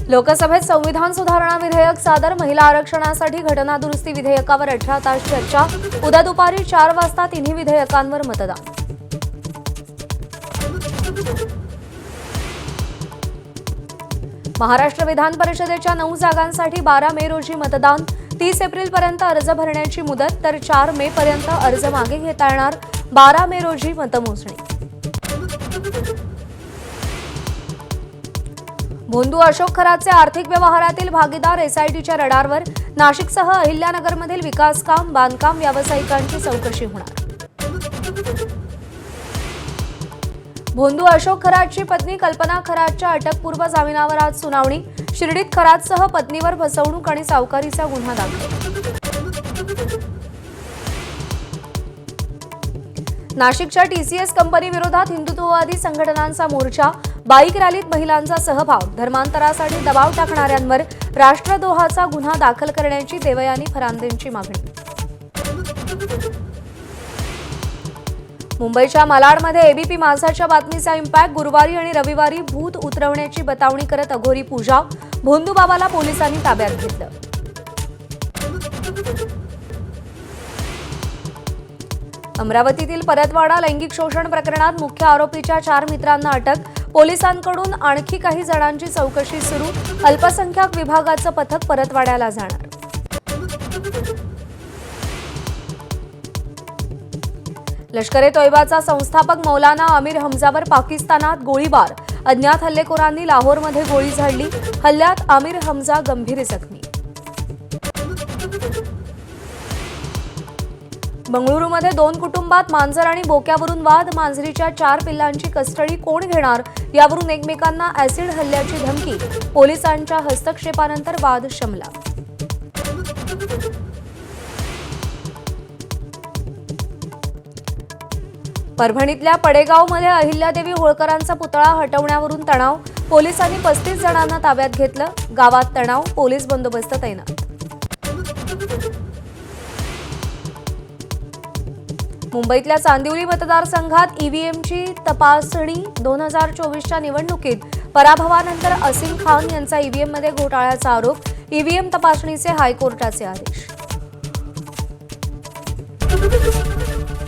लोकसभेत संविधान सुधारणा विधेयक सादर, महिला आरक्षणासाठी घटना दुरुस्ती विधेयकावर 18 तास चर्चा। उद्या दुपारी 4 वाजता तिन्ही विधेयकांवर मतदान। महाराष्ट्र विधान परिषदेच्या 9 जागांसाठी 12 मे रोजी मतदान। 30 एप्रिलपर्यंत अर्ज भरण्याची मुदत, तर 4 मे पर्यंत अर्ज मागे घेता येणार। 12 मे रोजी मतमोजणी। भोंदू अशोक खरातचे आर्थिक व्यवहारातील भागीदार एसआयटीच्या रडारवर। नाशिकसह अहिल्यानगरमधील विकासकाम, बांधकाम व्यावसायिकांची चौकशी होणार। भोंदू अशोक खरातची पत्नी कल्पना खरातच्या अटकपूर्व जामिनावर आज सुनावणी। शिर्डीत खरातसह पत्नीवर फसवणूक आणि सावकारीचा गुन्हा दाखल। नाशिकच्या टीसीएस कंपनी विरोधात हिंदुत्ववादी संघटनांचा मोर्चा। बाईक रॅलीत महिलांचा सहभाग। धर्मांतरासाठी दबाव टाकणाऱ्यांवर राष्ट्रद्रोहाचा गुन्हा दाखल करण्याची देवयानी फरांदेंची मागणी। मुंबईच्या मालाडमध्ये एबीपी माझाच्या बातमीचा इम्पॅक्ट। गुरुवारी आणि रविवारी भूत उतरवण्याची बतावणी करत अघोरी पूजा। भोंदू बाबाला पोलिसांनी ताब्यात घेतलं। अमरावतीतील परतवाडा लैंगिक शोषण प्रकरणात मुख्य आरोपीच्या 4 मित्रांना अटक। पोलिसांकडून आणखी काही जणांची चौकशी सुरू। अल्पसंख्याक विभागाचं पथक परतवाड्याला जाणार। लष्कर-ए-तोयबाचा संस्थापक मौलाना आमिर हमजावर पाकिस्तानात गोळीबार। अज्ञात हल्लेखोरांनी लाहोरमध्ये गोळी झाडली। हल्ल्यात आमिर हमजा गंभीर जखमी। बंगळुरूमध्ये 2 कुटुंबात मांजर आणि बोक्यावरून वाद। मांजरीच्या 4 पिल्लांची कस्टडी कोण घेणार, यावरून एकमेकांना ऍसिड हल्ल्याची धमकी। पोलिसांच्या हस्तक्षेपानंतर वाद शमला। परभणीतल्या पडेगावमध्ये अहिल्यादेवी होळकरांचा पुतळा हटवण्यावरून तणाव। पोलिसांनी 35 जणांना ताब्यात घेतलं। गावात तणाव, पोलीस बंदोबस्त तैनात। मुंबईतल्या चांदिवली मतदारसंघात ईव्हीएमची तपासणी। 2024च्या निवडणुकीत पराभवानंतर असीम खान यांचा ईव्हीएममध्ये घोटाळ्याचा आरोप। ईव्हीएम तपासणीचे हायकोर्टाचे आदेश।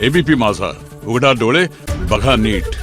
एबीपी माझा, उघडा डोळे बघा नीट।